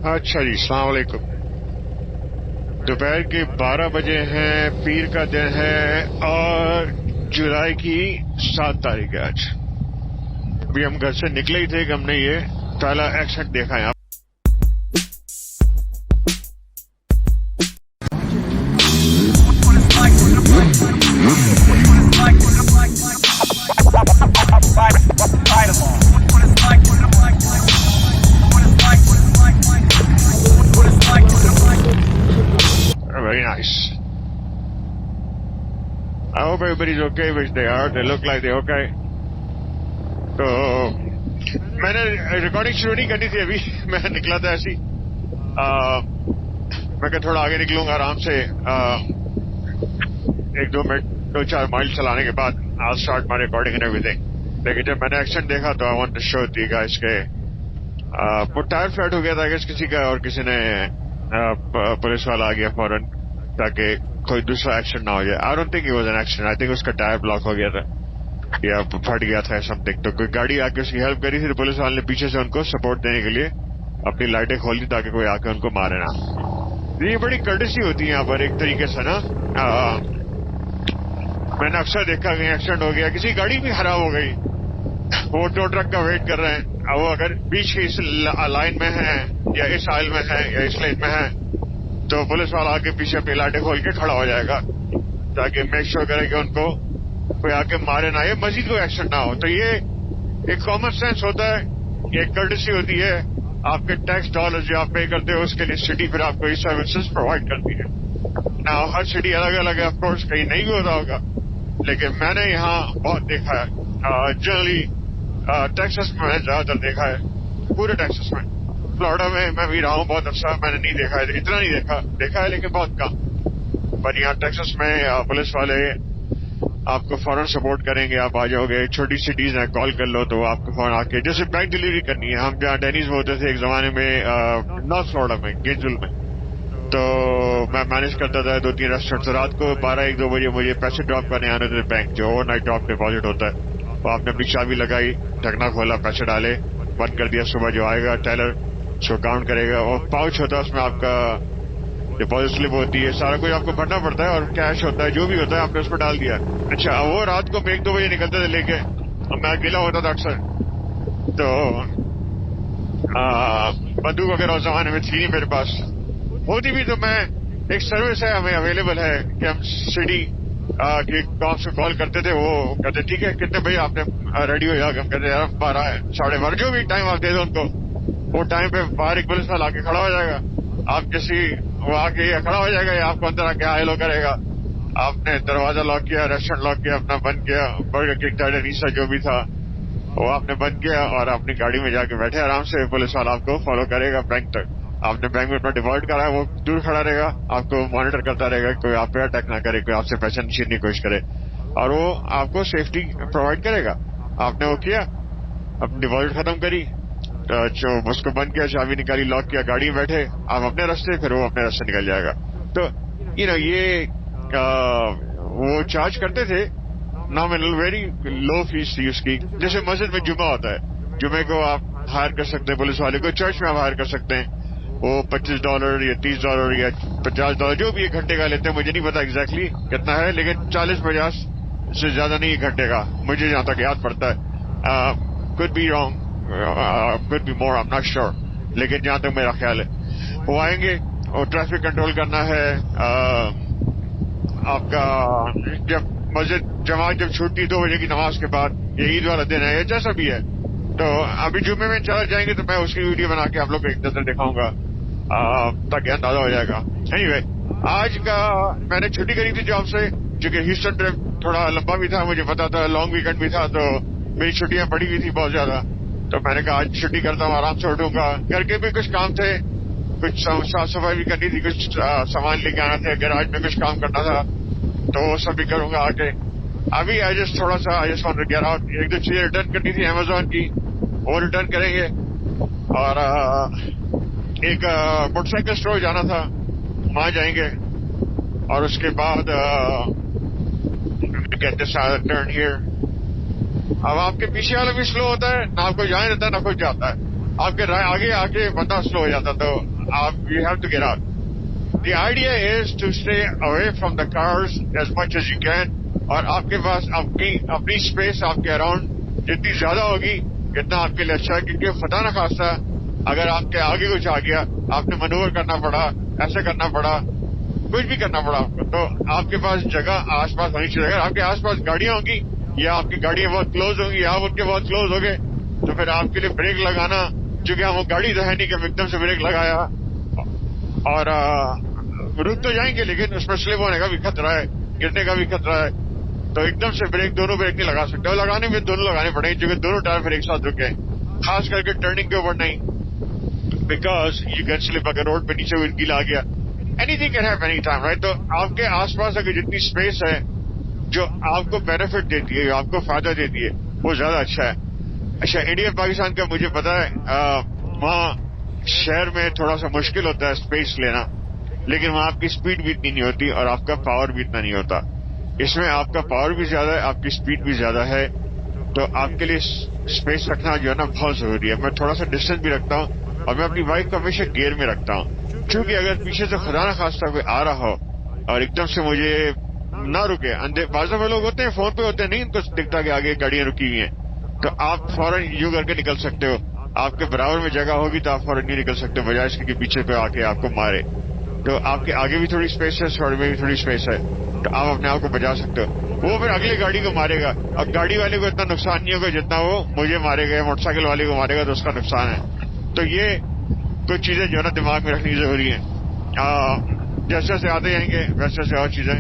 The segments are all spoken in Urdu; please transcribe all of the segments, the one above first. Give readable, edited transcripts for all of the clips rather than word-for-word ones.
اچھا جی، السلام علیکم۔ دوپہر کے 12 بجے ہیں، پیر کا دن ہے اور جولائی کی 7 تاریخ ہے آج۔ ابھی ہم گھر سے نکلے ہی تھے کہ ہم نے یہ پہلا ایکسیڈنٹ دیکھا ہے۔ Very nice. I hope everybody's okay, which they are. They look like they're okay. تو میں نے ریکارڈنگ شروع نہیں کرنی تھی ابھی، میں نکلا تھا ایسی، میں کہ تھوڑا آگے نکلوں گا آرام سے، 1-2 منٹ 2-4 مائل چلانے کے بعد I'll start my recording and everything. لیکن جب میں نے ایکسیڈنٹ دیکھا تو I want to show you guys کہ وہ ٹائر فلیٹ ہو گیا تھا کسی کا، اور کسی نے پولیس والا آ گیا فوراً تاکہ کوئی دوسرا ایکسیڈنٹ نہ ہو جائے۔ I don't think it was an accident. I think اس کا ٹائر بلاک ہو گیا تھا یا پھٹ گیا تھا سم تھنگ، تو کوئی گاڑی آ کے اس کی ہیلپ کری تھی، تو پولیس والے نے پیچھے سے ان کو سپورٹ دینے کے لیے اپنی لائٹیں کھول دی تاکہ کوئی آ کے ان کو مارے نہ۔ یہ بڑی کرٹسی ہوتی ہے یہاں پر ایک طریقے سے نا۔ میں نے اکثر دیکھا کہ ایکسیڈنٹ ہو گیا، کسی گاڑی بھی خراب ہو گئی، وہ ٹو ٹرک کا ویٹ کر رہے ہیں، وہ اگر بیچ کی اس لائن میں ہے یا اس آئل میں ہے یا اس لائن میں ہے تو پولیس والا آ کے پیچھے اپنی لائٹیں کھول کے کھڑا ہو جائے گا تاکہ میک شور کرے کہ ان کو کوئی آ کے مارے نہ، یہ مزید کوئی ایکسیڈنٹ نہ ہو۔ تو یہ ایک کامن سینس ہوتا ہے، یہ ایک کرٹسی ہوتی ہے، آپ کے ٹیکس ڈالر جو آپ پے کرتے ہو اس کے لیے سٹی پھر آپ کو یہ سروسز پرووائڈ کرتی ہے نا۔ ہر سٹی الگ الگ ہے، آف کورس کہیں نہیں بھی ہوتا ہوگا، لیکن میں نے یہاں بہت دیکھا ہے، جنرلی ٹیکسس میں میں زیادہ تر دیکھا ہے، پورے ٹیکسس میں۔ فلوریڈا میں بھی رہا ہوں بہت عرصہ، میں نے نہیں دیکھا ہے، اتنا نہیں دیکھا ہے لیکن بہت کم۔ پر یہاں ٹیکسس میں پولیس والے آپ کو فوراً سپورٹ کریں گے، آپ آ جاؤ گے، چھوٹی سٹیز ہیں، کال کر لو تو آپ کو فوراً آ کے، جیسے بینک ڈلیوری کرنی ہے، ہم جہاں ڈینیز میں ہوتے تھے ایک زمانے میں نارتھ فلوریڈا میں گینزول میں، تو میں مینج کرتا تھا 2-3 ریسٹورینٹ، رات کو 12-1-2 بجے مجھے پیسے ڈراپ کرنے آنے تھے بینک، جو اوور نائٹ ڈراپ ڈپازٹ ہوتا ہے، وہ آپ نے اپنی چابی لگائی، ڈھکنا کھولا، پیسے ڈالے، بند کر دیا، صبح جو آئے گا ٹیلر اس کو کاؤنٹ کرے گا، اور پاؤچ ہوتا ہے اس میں آپ کا ڈپازٹ سلپ ہوتی ہے، سارا کچھ آپ کو بھرنا پڑتا ہے، اور کیش ہوتا ہے، جو بھی ہوتا ہے آپ نے اس میں ڈال دیا۔ اچھا وہ رات کو 1-2 بجے نکلتے تھے لے کے، اور میں اکیلا ہوتا تھا اکثر، تو بندوق وغیرہ اس زمانے میں تھی نہیں میرے پاس، ہوتی بھی تو میں ایک سروس ہے ہمیں اویلیبل ہے کہ ہم سٹی کے کام سے کال کرتے تھے، وہ کہتے ٹھیک ہے کتنے بجے آپ نے ریڈی ہو جا کے، ہم کہتے یار 12 جو بھی ٹائم آپ دے دو ان کو، وہ ٹائم پہ باہر ایک پولیس والا آ کے کھڑا ہو جائے گا، آپ کسی وہ آ کے کھڑا ہو جائے گا یا آپ کو اندر آ کے ہیلو کرے گا، آپ نے دروازہ لاک کیا، ریسٹورینٹ لاک کیا، اپنا بند کیا، برگر کنگ ٹائڈنیسا جو بھی تھا وہ آپ نے بند کیا، اور اپنی گاڑی میں جا کے بیٹھے آرام سے، پولیس والا آپ کو فالو کرے گا بینک تک، آپ نے بینک میں اپنا ڈپازٹ کرا ہے، وہ دور کھڑا رہے گا، آپ کو مانیٹر کرتا رہے گا، کوئی آپ پہ اٹیک نہ کرے، کوئی آپ سے پیسہ چھیننے کی کوشش کرے، اور وہ آپ کو سیفٹی پرووائڈ کرے گا۔ آپ نے وہ کیا، اپنی ڈپازٹ ختم کری، اس کو بند کیا، چابی نکالی، لاک کیا، گاڑی میں بیٹھے، آپ اپنے راستے، پھر وہ اپنے راستے نکل جائے گا۔ تو یہ وہ چارج کرتے تھے نامنل، ویری لو فیس تھی اس کی، جیسے مسجد میں جمعہ ہوتا ہے، جمعے کو آپ ہائر کر سکتے ہیں پولیس والے کو، چرچ میں آپ ہائر کر سکتے ہیں، وہ $25 یا $30 یا $50 جو بھی ایک گھنٹے کا لیتے ہیں، مجھے نہیں پتا ایگزیکٹلی کتنا ہے، لیکن 40-50 سے زیادہ نہیں ایک گھنٹے کا، مجھے جہاں تک یاد پڑتا ہے، could be wrong, could be more, I'm not sure، لیکن جہاں تک میرا خیال ہے وہ آئیں گے، اور ٹریفک کنٹرول کرنا ہے۔ آپ کا جب مسجد جماعت جب چھوٹتی 2 بجے کی نماز کے بعد، یہ عید والا دن ہے یا جیسا بھی ہے، تو ابھی جمعے میں چل جائیں گے تو میں اس کی ویڈیو بنا کے آپ لوگ کو ایک نظر دکھاؤں گا تاکہ اندازہ ہو جائے گا۔ anyway، آج کا میں نے چھٹی کری تھی جاب سے، چونکہ ہیوسٹن ٹرپ تھوڑا لمبا بھی تھا، مجھے پتا تھا لانگ ویکنڈ بھی تھا، تو میری چھٹیاں پڑی ہوئی تھی بہت زیادہ، تو میں نے کہا آج چھٹی کرتا ہوں، آرام سے اٹھوں گا، گھر کے بھی کچھ کام تھے، کچھ صاف صفائی بھی کرنی تھی، کچھ سامان لے کے آنا تھا، گیراج میں کچھ کام کرنا تھا، تو وہ سب بھی کروں گا آ کے۔ ابھی تھوڑا سا ایک دو چیزیں ریٹرن کرنی تھی امیزون کی، وہ ریٹرن کریں گے، اور ایک موٹر سائیکل اسٹور جانا تھا، وہاں جائیں گے، اور اس کے بعد ٹرن ہیئر۔ اب آپ کے پیچھے والا بھی سلو ہوتا ہے، نہ آپ کو جانے دیتا ہے نہ کچھ جاتا ہے، آپ کے آگے آ کے بندہ سلو ہو جاتا، تو you have to get out. The idea is to stay away from the cars as much as you can, اور آپ کے پاس اپنی اسپیس آپ کے اراؤنڈ جتنی زیادہ ہوگی اتنا آپ کے لیے اچھا ہے, کیونکہ خدا نخواستہ اگر آپ کے آگے کچھ آ گیا, آپ نے منور کرنا پڑا, ایسے کرنا پڑا, کچھ بھی کرنا پڑا آپ کو, تو آپ کے پاس جگہ آس پاس ہونی چاہیے. اگر آپ کے آس پاس گاڑیاں ہوں گی یا آپ کی گاڑیاں بہت کلوز ہوں گی یا آپ ان کے بہت کلوز ہو گئے, تو پھر آپ کے لیے بریک لگانا, چونکہ ہم وہ گاڑی تو ہے نہیں کہ ہم ایک دم سے بریک لگایا اور رک تو جائیں گے, لیکن اس میں سلپ ہونے کا بھی خطرہ ہے, گرنے کا بھی خطرہ ہے, تو ایک دم سے دونوں بریک نہیں لگا سکتے. اور لگانے میں دونوں لگانے پڑیں گے, کیونکہ دونوں ٹائر پھر ایک ساتھ رکے, خاص کر کے ٹرننگ کے اوپر نہیں, بیکاز یو کین سلپ. اگر روڈ پہ نیچے گیلا آ گیا, any thing can happen any time, right. تو آپ کے آس پاس اگر جتنی اسپیس ہے جو آپ کو بینیفٹ دیتی ہے, آپ کو فائدہ دیتی ہے, وہ زیادہ اچھا ہے. اچھا, انڈیا پاکستان کا مجھے پتا ہے, وہاں شہر میں تھوڑا سا مشکل ہوتا ہے اسپیس لینا, لیکن وہاں آپ کی اسپیڈ بھی اتنی نہیں ہوتی اور آپ کا پاور بھی اتنا نہیں ہوتا. اس میں آپ کا پاور بھی زیادہ ہے, آپ کی اسپیڈ بھی زیادہ ہے, تو آپ کے لیے اسپیس رکھنا جو ہے نا بہت ضروری ہے. میں تھوڑا سا ڈسٹینس بھی رکھتا ہوں اور میں اپنی بائک کو ہمیشہ گیئر میں رکھتا ہوں, کیونکہ اگر پیچھے سے خدا نخواستہ کوئی آ رہا ہو اور ایک دم سے مجھے نہ رکے, بعض دفعہ لوگ ہوتے ہیں فون پہ ہوتے ہیں, نہیں ان کو دکھتا کہ آگے گاڑیاں رکی ہوئی ہیں, تو آپ فوراً یوں کر کے نکل سکتے ہو. آپ کے برابر میں جگہ ہوگی تو آپ فوراً نہیں نکل سکتے, بجائے اس کے پیچھے پہ آ کے آپ کو مارے. تو آپ کے آگے بھی تھوڑی اسپیس ہے, سائڈ میں بھی تھوڑی اسپیس ہے, تو آپ اپنے آپ کو بچا سکتے ہو. وہ پھر اگلی گاڑی کو مارے گا, اب گاڑی والے کو اتنا نقصان نہیں ہوگا جتنا وہ مجھے مارے گا, موٹر سائیکل والے کو مارے گا تو اس کا نقصان ہے. تو یہ کچھ چیزیں جو ہے نا دماغ میں رکھنی ضروری ہیں. جیسے جیسے آتے جائیں گے ویسے ویسے اور چیزیں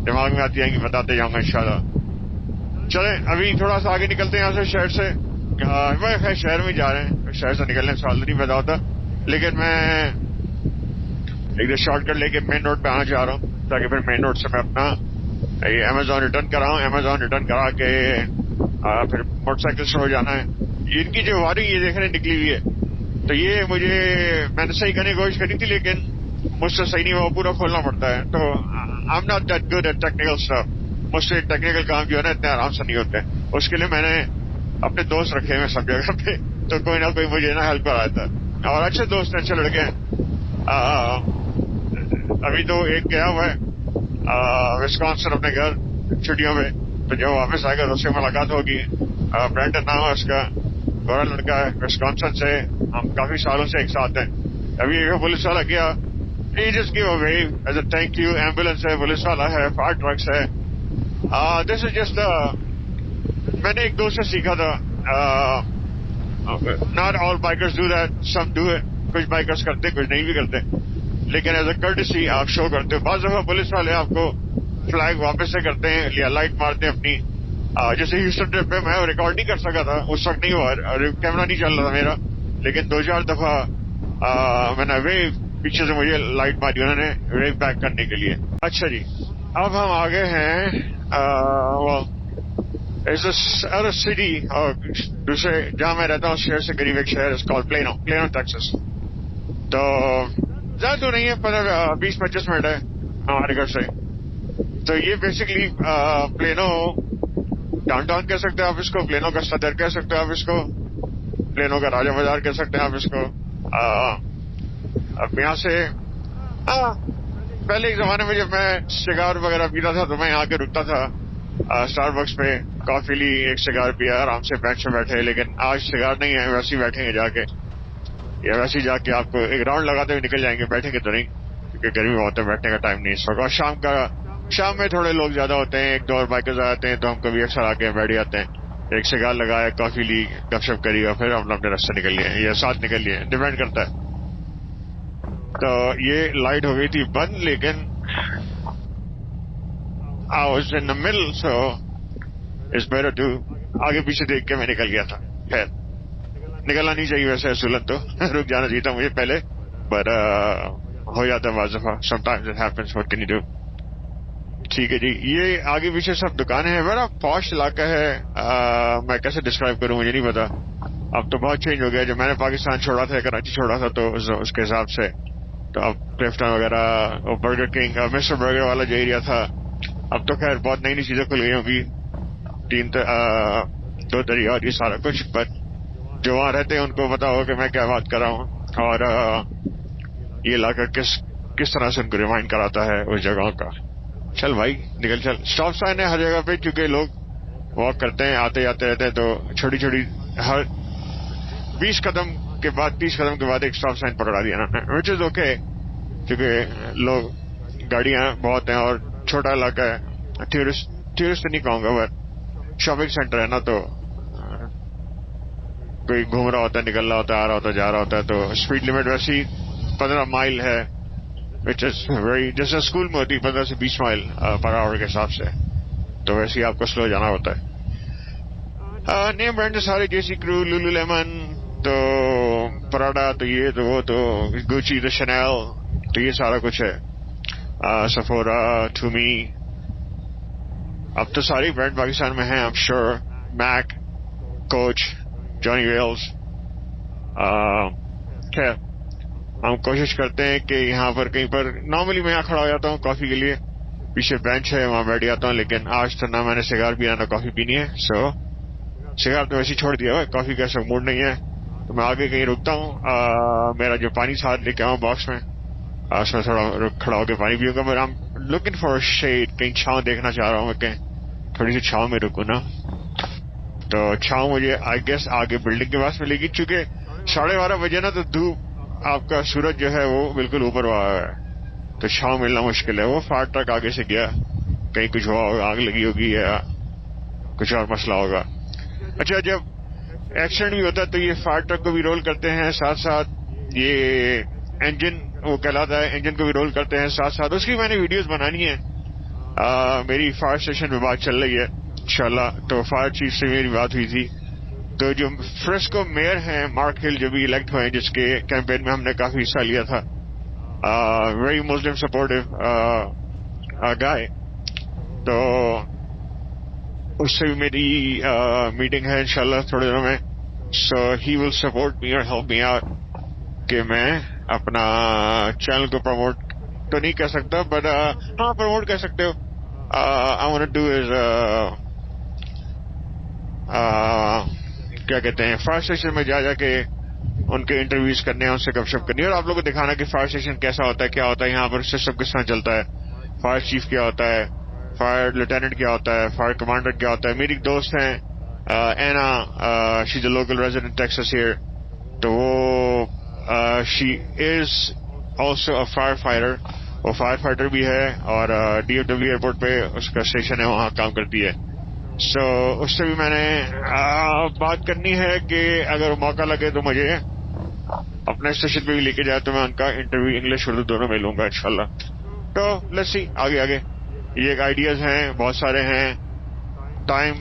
دماغ میں آتی جائیں گی, بتاتے جاؤں گا انشاءاللہ. چلیں ابھی تھوڑا سا آگے نکلتے ہیں یہاں سے, شہر سے. میں خیر شہر میں جا رہے ہیں, شہر سے نکلنے سوال نہیں پیدا ہوتا, لیکن میں ایک شارٹ کٹ لے کے مین روڈ پہ آنا چاہ رہا ہوں, تاکہ پھر مین روڈ سے میں اپنا امیزون ریٹرن کراؤں. امیزون ریٹرن کرا کے پھر موٹر سائیکل سے ہو جانا ہے. ان کی جو وارنگ یہ دیکھنے نکلی ہوئی ہے, تو یہ میں نے صحیح کرنے کی کوشش کری تھی, لیکن مجھ سے صحیح نہیں ہوا, پورا کھولنا پڑتا ہے. تو I am not that good at technical stuff. مجھ سے ٹیکنیکل کام جو ہے نا اتنے آرام سے نہیں ہوتے. اس کے لیے میں نے اپنے دوست رکھے ہوئے سب جگہ پہ, تو کوئی نہ کوئی مجھے نا ہیلپ کراتا ہے, اور اچھے دوست ہیں, اچھے لڑکے ہیں. ابھی تو ایک گیا ہوا ہے وسکانسن اپنے گھر چھٹیوں میں, تو جب واپس آئے گا تو اس سے ملاقات ہوگی. برینڈن نام ہے اس کا, گورا لڑکا ہے, وسکانسن سے. ہم کافی سالوں سے ایک ساتھ ہیں. ابھی ایک پولیس والا گیا, he just give a wave as a thank you. Ambulance ہے, پولیس والا ہے, فائر ٹرکس ہے. دس از جسٹ میں نے ایک دوست سے سیکھا تھا, not all bikers do that, some do it. کچھ بائکرز کرتے, کچھ نہیں بھی کرتے, لیکن ایز اے کرٹسی آپ شو کرتے ہو. بعض دفعہ پولیس والے آپ کو فلیگ واپس سے کرتے ہیں یا لائٹ مارتے ہیں اپنی. جیسے ہیوسٹن ٹرپ پہ میں ریکارڈ نہیں کر سکا تھا, اس وقت نہیں ہوا, کیمرہ نہیں چل رہا تھا میرا, لیکن 2-4 دفعہ میں نے ویو پیچھے سے مجھے لائٹ ماری انہوں نے ویو بیک کرنے کے لیے. اچھا جی, اب ہم آگے ہیں سٹی, اور دوسرے جہاں میں رہتا ہوں شہر سے قریب ایک شہر ہے کال پلینو ٹیکساس. تو زیادہ دور نہیں ہے, 20-25 منٹ ہے ہمارے گھر سے. تو یہ بیسکلی پلینو ڈاؤن ٹاؤن کہہ سکتے ہیں آپ اس کو, پلینو کا صدر کہہ سکتے ہیں آپ اس کو, پلینو کا راجہ بازار کہہ سکتے ہیں آپ اس کو. اب یہاں سے پہلے ایک زمانے میں جب میں سگار وغیرہ پیتا تھا تو میں یہاں کے رکتا تھا اسٹار بکس پہ, کافی لی, ایک سگار پیا, آرام سے بینچ میں بیٹھے. لیکن آج سگار نہیں ہے, ویسے ہی بیٹھیں گے جا کے, یا ویسے ہی جا کے آپ کو ایک راؤنڈ لگاتے ہوئے نکل جائیں گے. بیٹھیں گے تو نہیں, کیونکہ گرمی بہت ہے, بیٹھنے کا ٹائم نہیں اس وقت. اور شام میں تھوڑے لوگ زیادہ ہوتے ہیں, 1-2 اور بائکرز آتے ہیں, تو ہم کبھی اکثر آ کے بیٹھ جاتے ہیں, ایک سگار لگایا, کافی لی, گپ شپ کری, اور پھر ہم اپنے راستے نکل لیے یا ساتھ نکل لیے, ڈیپینڈ کرتا ہے. تو یہ لائٹ ہو گئی تھی بند, لیکن I was in the middle, so it's better to آگے پیچھے دیکھ کے میں نکل گیا تھا. خیر نکلنا نہیں چاہیے ویسے اصولن, تو رک جانا چاہیے تھا مجھے پہلے, پر ہو جاتا ہے بعض دفعہ, sometimes it happens, what can you do. ٹھیک ہے جی, یہ آگے پیچھے سب دکانیں ہیں, بڑا پوش علاقہ ہے. میں کیسے ڈسکرائب کروں مجھے نہیں پتا, اب تو بہت چینج ہو گیا. جب میں نے پاکستان چھوڑا تھا, کراچی چھوڑا تھا, تو اس کے حساب سے تو اب کلفٹن وغیرہ, برگر کنگ, مسٹر برگر والا جو ایریا تھا, اب تو خیر بہت نئی چیزیں کھل گئی ہوں گی, 2 دریا اور یہ سارا کچھ. بٹ جو وہاں رہتے ہیں ان کو پتا ہو کہ میں کیا بات کر رہا ہوں. اور یہ علاقہ کس طرح سے ان کو ریمائنڈ کراتا ہے اس جگہوں کا. چل بھائی نکل چل. اسٹاپ سائن ہے ہر جگہ پہ, کیونکہ لوگ واک کرتے ہیں, آتے جاتے رہتے ہیں, تو چھوٹی چھوٹی ہر 20 قدم کے بعد 30 قدم کے بعد ایک اسٹاپ سائن پکڑا دیا نا, وچ از اوکے, کیونکہ لوگ گاڑیاں بہت ہیں اور چھوٹا علاقہ ہے. ٹورسٹ نہیں کہوں گا, بٹ شاپنگ سینٹر ہے نا, تو کوئی گھوم رہا ہوتا ہے, نکل رہا ہوتا ہے, آ رہا ہوتا ہے, جا رہا ہوتا ہے. تو اسپیڈ لمٹ ویسی 15 مائل ہے, وچ از ویری, جیسے اسکول میں ہوتی 15 سے 20 مائل پر آور کے حساب سے, تو ویسے ہی آپ کو سلو جانا ہوتا ہے. نیم برانڈ سارے, جیسی کرو, لولو لیمن, تو پراڈا, تو یہ تو وہ, تو گوچی, تو شنیل, تو یہ سارا کچھ ہے. سفورا, ٹومی, اب تو ساری برانڈ پاکستان میں ہیں, I'm sure. میک, کوچ, جانی ویلز. خیر ہم کوشش کرتے ہیں کہ یہاں پر کہیں پر, نارملی میں یہاں کھڑا ہو جاتا ہوں کافی کے لیے, پیچھے بینچ ہے وہاں بیٹھ جاتا ہوں, لیکن آج تو نہ میں نے سگار پیا نہ کافی پینی ہے, سو سگار تو ویسے چھوڑ دیا ہوا, کافی کا ایسا موڈ نہیں ہے, تو میں آگے کہیں رکتا ہوں. میرا جو پانی ساتھ لے کے آؤں باکس میں, اس میں تھوڑا کھڑا ہو کے پانی پیوں گا. I'm looking for a shade, کہیں چھاؤں دیکھنا چاہ رہا ہوں میں, کہیں تھوڑی سی چھاؤں میں رکوں نا. تو چھاؤں مجھے آئی گیس آگے بلڈنگ کے پاس ملے گی, چونکہ 12:30 بجے نا, تو دھوپ آپ کا سورج جو ہے وہ بالکل اوپر ہوا ہے, تو چھاؤں ملنا مشکل ہے. وہ فائر ٹرک آگے سے گیا, کہیں کچھ ہوا ہوگا, آگ لگی ہوگی یا کچھ اور مسئلہ ہوگا. اچھا, جب ایکسیڈنٹ بھی ہوتا ہے تو یہ فائر ٹرک کو بھی رول کرتے ہیں, ساتھ ساتھ یہ انجن وہ کہلاتا ہے, انجن کو بھی رول کرتے ہیں ساتھ ساتھ. اس کی میں نے ویڈیوز بنانی ہے. میری فائر اسٹیشن میں بات چل رہی ہے انشاءاللہ, تو فائر چیف سے میری بات ہوئی تھی. تو جو فرسکو میئر ہیں مارک ہل, جو بھی الیکٹ ہوئے ہیں, جس کے کیمپین میں ہم نے کافی حصہ لیا تھا, ویری مسلم سپورٹو گائے, تو اس سے بھی میری میٹنگ ہے انشاءاللہ تھوڑے دنوں میں. سو ہی ول سپورٹ می اور ہیلپ می آؤٹ, کہ میں اپنا چینل کو پروموٹ تو نہیں کر سکتا, بٹ ہاں پروموٹ کر سکتے ہو. I want to do is کیا کہتے ہیں, فائر اسٹیشن میں جا کے ان کے انٹرویوز کرنے ہیں, ان سے گپ شپ کرنی ہے, اور آپ لوگوں کو دکھانا کہ فائر اسٹیشن کیسا ہوتا ہے, کیا ہوتا ہے یہاں پر, سسٹم کس طرح چلتا ہے, فائر چیف کیا ہوتا ہے, فائر لیفٹیننٹ کیا ہوتا ہے, فائر کمانڈر کیا ہوتا ہے. میری ایک دوست ہیں Anna, she is a local resident Texas here, تو وہ she is also a firefighter, وہ فائر فائٹر بھی ہے, اور ڈی ایف ڈبلیو ایئرپورٹ پہ اس کا اسٹیشن ہے, وہاں کام کرتی ہے. سو اس سے بھی میں نے بات کرنی ہے کہ اگر موقع لگے تو مجھے اپنے اسٹیشن پہ بھی لے کے جائے, تو میں ان کا انٹرویو انگلش اردو دونوں میں لوں گا انشاءاللہ. تو لیٹس سی آگے. یہ ایک آئیڈیاز ہیں, بہت سارے ہیں, ٹائم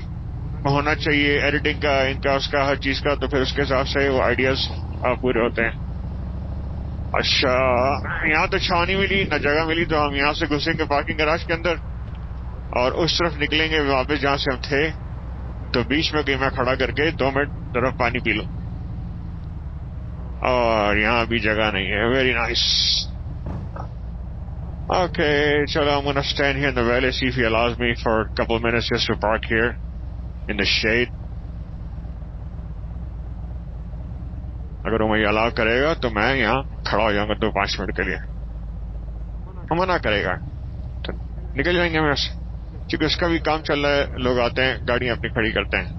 ہونا چاہیے ایڈیٹنگ کا, ان کا, اس کا, ہر چیز کا, تو پھر اس کے حساب سے وہ آئیڈیاز پورے ہوتے ہیں. اچھا, یہاں تو چھاؤں نہیں ملی نہ جگہ ملی, تو ہم یہاں سے گھسیں گے پارکنگ گراج کے اندر, اور اس طرف نکلیں گے واپس جہاں سے ہم تھے. تو بیچ میں کہیں میں کھڑا کر کے 2 منٹ طرف پانی پی لوں, اور یہاں بھی جگہ نہیں ہے. Very nice. Okay, چلو, I'm gonna stand here in the valley, see if he allows me for a couple of minutes just to park here in the shade. اگر وہ مجھے الاؤ کرے گا تو میں یہاں کھڑا ہو جاؤں گا 2-5 منٹ کے لیے. منع کرے گا تو نکل جائیں گے میرے سے, کیونکہ اس کا بھی کام چل رہا ہے, لوگ آتے ہیں گاڑیاں اپنی کھڑی کرتے ہیں.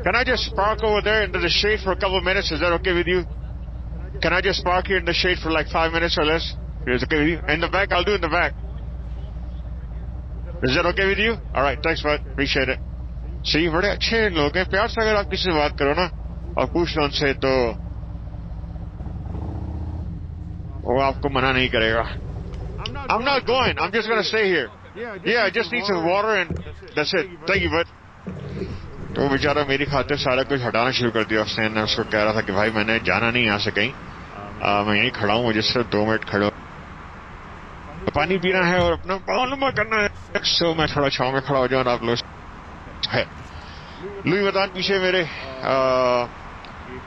Can I just park over there into the shade for a couple of minutes? Is that okay with you? Can I just park here in the shade for like 5 minutes or less? Is it okay with you? In the back, I'll do in the back. Is that okay with you? All right, thanks bud, appreciate it. See, بڑے اچھے لوگ ہیں, پیار سے اگر آپ کسی سے بات کرو نا اور پوچھ لو ان سے, تو وہ آپ کو منع نہیں کرے گا. I'm not going, I'm just going to stay here. Yeah, I just need some water and that's it. Thank you bud. تو بیچارہ میری خاطر سارا کچھ ہٹانا شروع کر دیا اس نے. میں اس کو کہہ رہا تھا کہ بھائی میں نے جانا نہیں یہاں سے کہیں, میں یہیں کھڑا ہوں, مجھے صرف 2 منٹ کھڑا پانی پینا ہے اور اپنا پاؤں لمبا کرنا ہے. سو میں تھوڑا چھاؤں میں کھڑا ہو جاؤں, اور آپ لوگ ہے لوئی وطان پیچھے میرے.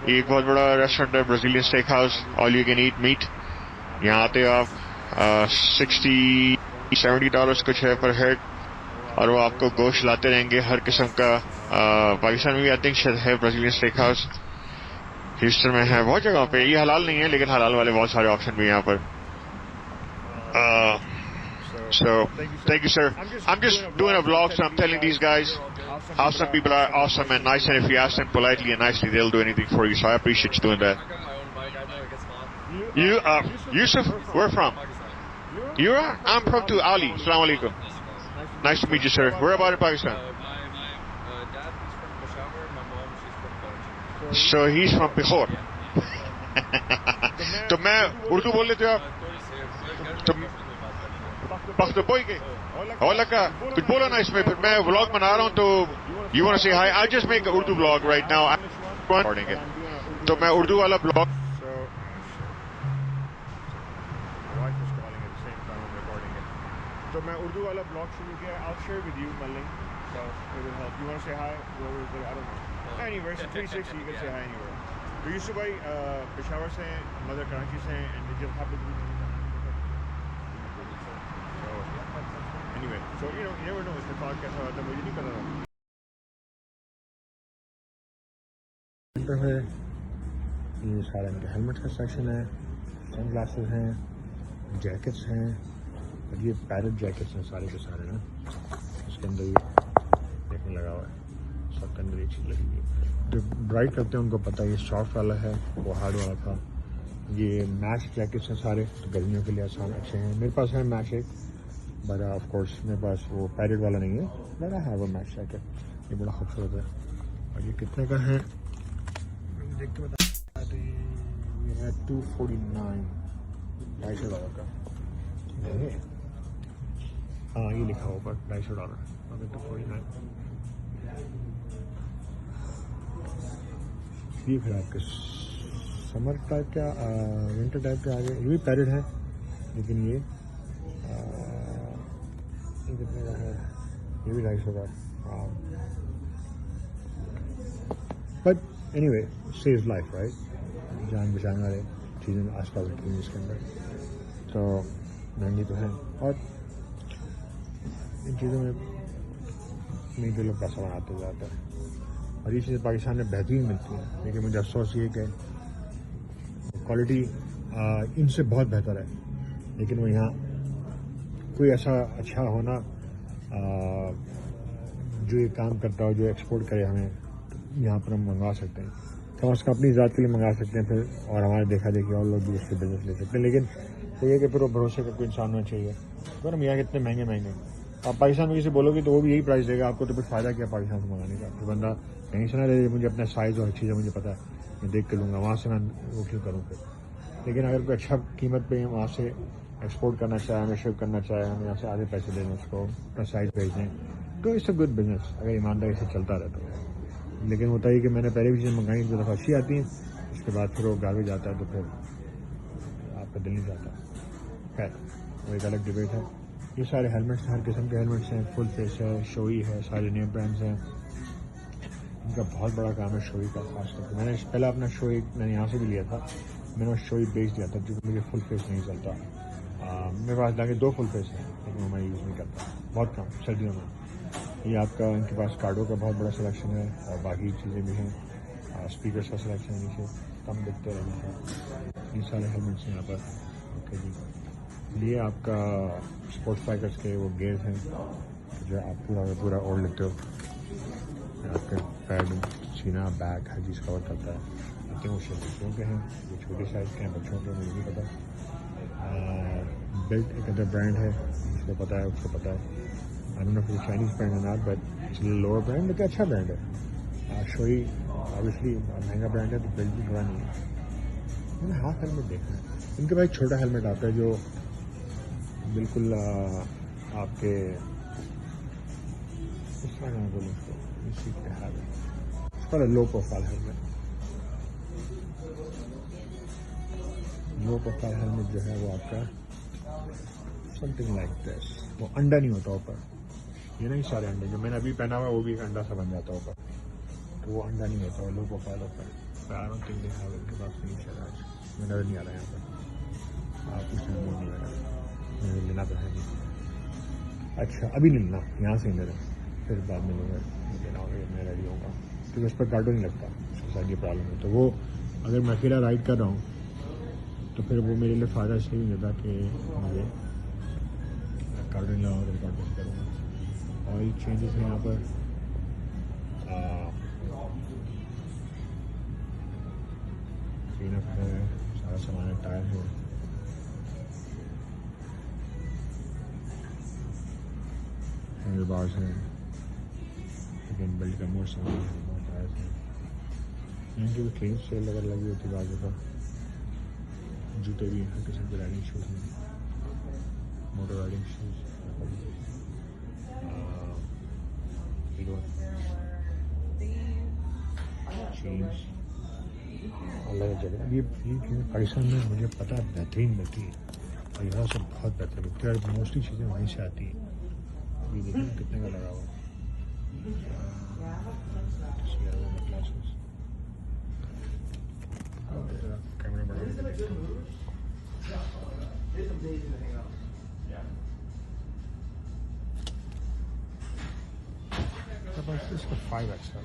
ایک بہت بڑا ریسٹورینٹ ہے, Brazilian steak house, all you can eat meat. یہاں آتے آپ $60-70 کچھ ہے پر ہیڈ, اور وہ آپ کو گوشت لاتے رہیں گے ہر قسم کا. پاکستان میں بھی آئی تھنک شاید ہے برازیلین اسٹیک ہاؤس, ہیوسٹن میں ہے, بہت جگہوں پہ. یہ حلال نہیں ہے لیکن حلال والے بہت سارے آپشن بھی یہاں پر. So, thank you, sir. I'm just doing a vlog, so I'm telling these guys how some people are awesome and nice, and if you ask them politely and nicely, they'll do anything for you. So I appreciate you doing that. I got my own bike. I know it gets hot. You, Yusuf, where from? You are? I'm from to Ali. Assalamu alaikum. Nice to meet you, sir. Where about in Pakistan? My dad is from Peshawar. My mom, she's from Karachi. So he's from Peshawar. تو میں اردو بول لیتے ہو آپ؟ پخت بوئی کے اور لگا کچھ بولو نا اس میں. پھر میں ولاگ بنا رہا ہوں تو یو وانٹ ٹو سے high. I just make Urdu vlog right now. تو میں اردو والا بلاگ شروع کیا. I'll share with you my link, so it will help. You want to say hi? I don't know. Anywhere, so 360, you can say hi anywhere. تو یوسف بھائی پشاور سے ہیں, مدر کراچی سے ہیں, and they just happen to be anyway, so you never know اس کا کال کیسا ہوتا ہے, مجھے نہیں پتا تھا. یہ سارا ان کے ہیلمٹ کا سیکشن ہے, سن گلاسز ہیں, جیکٹس ہیں, اور یہ پیرٹ جیکٹس ہیں سارے کے سارے نا. اس کے اندر یہ دیکھنے لگا ہوا ہے, سب کے اندر یہ چیز لگی ہوئی ہے. جو ڈرائیو کرتے ہیں ان کو پتہ ہے یہ سافٹ والا ہے, وہ ہارڈ والا تھا. یہ میش جیکٹس ہیں سارے, تو گرمیوں کے لیے آسان اچھے ہیں. میرے پاس ہے میش ایک, بٹ آف کورس میرے پاس وہ پیرٹ والا نہیں ہے, but I have a mesh jacket. یہ بڑا خوبصورت ہے. اور یہ کتنے کا ہے دیکھ کے بتا دیں. یہ ہے $249, $250 کا. ہاں یہ لکھا ہوگا $250. $249. یہ پھر آپ کے سمر ٹائپ کا, ونٹر ٹائپ کے آگے. یہ بھی پیرٹ ہے لیکن یہ کتنے کا ہے, یہ بھی $250 کا. But anyway saves life right. جان بچانے والے چیزیں آس پاس رکھی ہیں اس کے اندر, تو مہنگی تو ہے. اور ان چیزوں میں نہیں جو لوگ پیسہ بناتے جاتے ہیں, اور یہ چیزیں پاکستان میں بہترین ملتی ہیں. لیکن مجھے افسوس یہ کہ کوالٹی ان سے بہت بہتر ہے, لیکن وہ یہاں کوئی ایسا اچھا ہونا جو یہ کام کرتا ہو, جو ایکسپورٹ کرے ہمیں, یہاں پر ہم منگوا سکتے ہیں. کم از کم اپنی ذات کے لیے منگوا سکتے ہیں پھر, اور ہمارے دیکھا دیکھی اور لوگ بھی اس سے بزنس لے سکتے ہیں. لیکن تو یہ کہ پھر وہ بھروسے کا کوئی انسان ہونا چاہیے. تو ہم یہاں کتنے مہنگے مہنگے, آپ پاکستان میں کسی بولو گے تو وہ بھی یہی پرائز دے گا آپ کو, تو پھر فائدہ کیا پاکستان سے منگانے کا. تو بندہ کہیں سے نہ لے, مجھے اپنا سائز اور چیزیں مجھے پتا ہے, میں دیکھ کے لوں گا, وہاں سے میں وہ کیوں کروں پھر. لیکن اگر کوئی اچھا قیمت پہ وہاں سے ایکسپورٹ کرنا چاہے, ہمیں شپ کرنا چاہے, ہم یہاں سے آدھے پیسے دیں اس کو, اپنا سائز بھیج دیں, تو اٹس اے گڈ بزنس اگر ایمانداری سے چلتا رہتا ہے. لیکن ہوتا ہے کہ میں نے پہلے بھی چیزیں منگائی, دو دفعہ اچھی آتی ہیں, اس کے بعد پھر وہ گاربیج جاتا ہے, تو پھر آپ کا دل نہیں جاتا. خیر وہ ایک الگ ڈبیٹ ہے. یہ سارے ہیلمٹس, ہر قسم کے ہیلمٹس ہیں, فل فیس ہے, شوئی ہے, سارے نیم برانڈس ہیں. ان کا بہت بڑا کام ہے شوئی کا. خاص طور پہ میں نے پہلا اپنا شوئی میں نے یہاں سے بھی لیا تھا, میں نے وہ شوئی بیچ دیا تھا کیونکہ مجھے فل فیس نہیں چلتا. میرے پاس جا کے 2 فل فیس ہیں لیکن وہ میں یوز نہیں کرتا, بہت کم سردیوں میں. یہ آپ کا ان کے پاس کارڈوں کا بہت بڑا سلیکشن ہے, اور باقی چیزیں بھی ہیں, اسپیکرس کا سلیکشن ہے نیچے, کم دکھتے رہتے ہیں. یہ سارے ہیلمٹس ہیں یہاں پر. اوکے جی, یہ آپ کا اسپورٹس بائکرس کے وہ گیئرز ہیں جو آپ پورا اوڑھ لیتے ہو. آپ کے پیڈ, سینہ, بیک ہر چیز کور کرتا ہے. لیکن وہ بچوں کے ہیں, یہ چھوٹے سائز کے ہیں, بچوں کے مجھے نہیں پتا. بیلٹ ایک ادر برانڈ ہے, اس کو پتا ہے, اس کو پتا ہے. I don't know if it's a Chinese brand or not, but it's a little lower brand, لیکن اچھا برانڈ ہے. شوئی obviously مہنگا برانڈ ہے, تو بیلٹ بھی برا نہیں ہے. میں نے ہاف ہیلمٹ دیکھا ہے ان کے. بھائی چھوٹا ہیلمٹ آتا ہے جو بالکل آپ کے اس طرح میں بولوں اس کو, اسی کے حال ہے, اس کا low profile helmet. Low profile helmet جو ہے وہ آپ کا سم تھنگ لائک دس. وہ انڈا نہیں ہوتا اوپر, یہ نہیں سارے انڈے جو میں نے ابھی پہنا ہوا ہے وہ بھی ایک انڈا سا بن جاتا اوپر, تو وہ انڈا نہیں ہوتا, وہ لو پروفائل ہوتا ہے. I don't think they have in کے پاس نہیں شاید, آج میں نظر نہیں آ رہا یہاں پر. آپ کچھ نہیں رہا, لینا تو ہے نہیں. اچھا ابھی نہیں لینا, یہاں سے لے رہا, پھر بعد میں لوں گا, میں ریڈی ہوں گا کیونکہ اس پر کارڈ نہیں لگتا, اس کے ساتھ یہ پرابلم ہے. تو وہ اگر میں اکیلا رائڈ کر رہا ہوں تو پھر وہ میرے لیے فائدہ اس لیے نہیں دیتا کہ مجھے کارڈ نہیں لگاؤں تو کارڈ نہیں کروں گا. اور یہ چینجز ہیں یہاں پر, کلین اپ ہے, سارا سامان ہے, ٹائر ہے, ہینڈل بارز ہیں, لیکن بلڈ کا موڈ سامان ہے, بہت ٹائرز ہیں. یہاں کی بھی کلین سیل اگر لگی ہوتی بازو کا. جوتے بھی ہیں, ہر قسم کے رائڈنگ شوز ہیں, موٹر رائڈنگ شوز, چینز الگ جگہ. یہ پاکستان میں مجھے پتہ بہترین ملتی ہے, اور یہاں سے بہت بہتر ملتی ہے, اور موسٹلی چیزیں وہیں سے آتی ہیں. یہ دیکھیں کتنے کا لگا ہوا ہے. کیمرہ بڑا اس کا 5X ہے.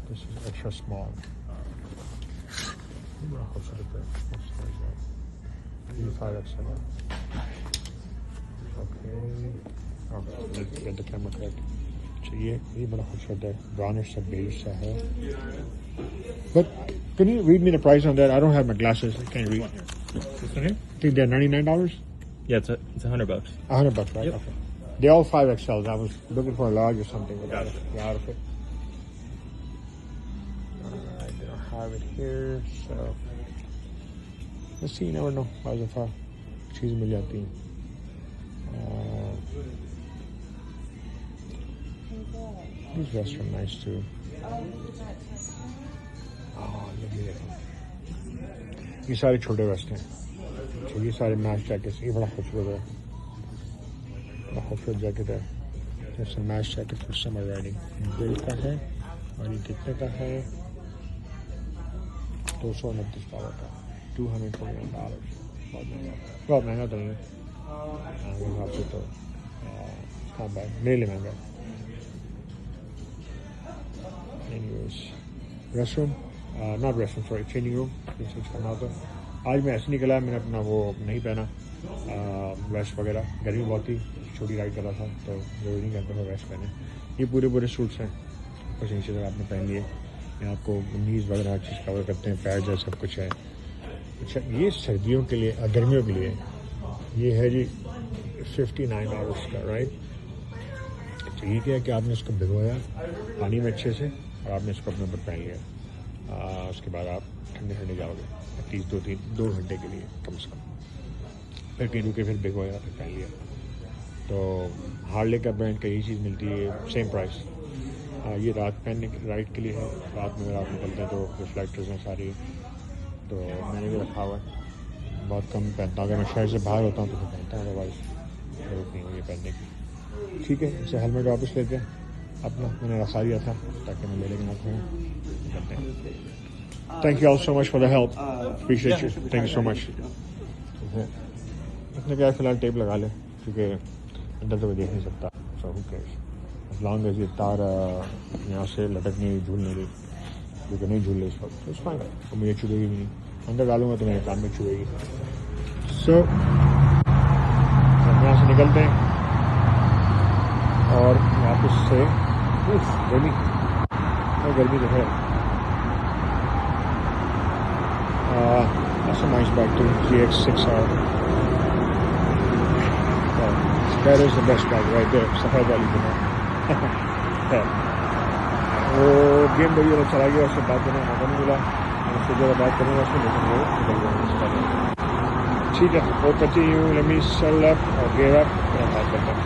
This is extra small. بڑا خوبصورت ہے. 5X. Okay. The camera correct. اچھا یہ بڑا خوبصورت ہے, brownish سا beige سا ہے. But can you read me the price on that? I don't have my glasses. I can't read. I think they're $99. Yeah, it's $100. $100, right? Yep. Okay. They're all 5XLs. I was looking for a large or something. Gotcha. They're out of it. Alright, they don't have it here, so let's see. You never know. بعض دفعہ چیز مل جاتی ہے. These vests are nice too. یہ سارے چھوٹے ویسٹ ہیں. یہ سارے میچ جیکٹس. یہ بڑا خوبصورت ہے, بڑا خوبصورت جیکٹ ہے. میچ جیکٹ فور سمر رائڈنگ. بل کا ہے, اور یہ کتنے کا ہے؟ $229 کا. $221. بہت مہنگا تو نہیں ہے حساب سے, تو ہاں بیگ میرے لیے مہنگا. Restroom, not restroom, sorry, changing room کرنا ہوتا. آج میں ایسے نکلا, میں نے اپنا وہ نہیں پہنا ویسٹ وغیرہ, گرمی بہت تھی, چھوٹی رائڈ کر رہا تھا, تو ضروری نہیں کرتا تھا ویسٹ پہنے. یہ پورے سوٹس ہیں, کچھ نیچے تک آپ نے پہن لیے. یہ آپ کو نیز وغیرہ ہر چیز کور کرتے ہیں, پیر جو سب کچھ ہے. اچھا یہ سردیوں کے لیے, گرمیوں کے لیے یہ ہے جی $59 کا, رائٹ. تو یہ کیا ہے کہ آپ نے اس کو بھگویا پانی میں اچھے سے, اور آپ نے اس کو اپنے اوپر پہن لیا. اس کے بعد آپ ٹھنڈے جاؤ گے ایٹ لیسٹ 2 گھنٹے کے لیے کم سے کم. پھر کہیں رکے, پھر بھگویا, پھر پہن لیا. تو ہارلے کا برانڈ کا یہی چیز ملتی ہے, سیم پرائس. یہ رات پہننے رائڈ کے لیے ہے. رات میں اگر آپ نکلتے ہیں تو ریفلیکٹرز ہیں ساری, تو میں نے بھی رکھا ہوا ہے. بہت کم پہنتا ہوں, اگر میں شہر سے باہر ہوتا ہوں تو پھر پہنتا ہوں, ادروائز ضرورت نہیں ہے یہ پہننے کی. ٹھیک ہے, اسے ہیلمٹ واپس لیتے ہیں اپنا, میں نے رکھا دیا تھا تاکہ میں لے لے کے نہ کھوں. کرتے ہیں. Thank you all so much for the help, appreciate you, thank you so much. اس نے کیا فی الحال ٹیپ لگا لے, کیونکہ اندر تو دیکھ نہیں سکتا. سو ہو کیئرز, as long as یہ تار یہاں سے لٹک نہیں, جھول نہیں رہی, کیونکہ نہیں جھول رہی اس وقت, تو اس فائن. تو مجھے چبھے گی بھی نہیں, اندر ڈالوں گا تو میرے کان میں چبھے گی. سو ہم یہاں سے نکلتے ہیں, اور واپس سے گرمی تو ہے. That's a nice bike too, GX6R. That is the best bike right there, سفید والی جو ہے. وہ گیم بڑی والا چلا گیا, اس سے بات کرنے کا موقع نہیں ملا. میں اس سے زیادہ بات کروں گا اس میں, لیکن وہ نکل گیا. ٹھیک ہے, وہ کرتی ہوں, let me settle up اور gear up, پھر ہم بات کرتے ہیں.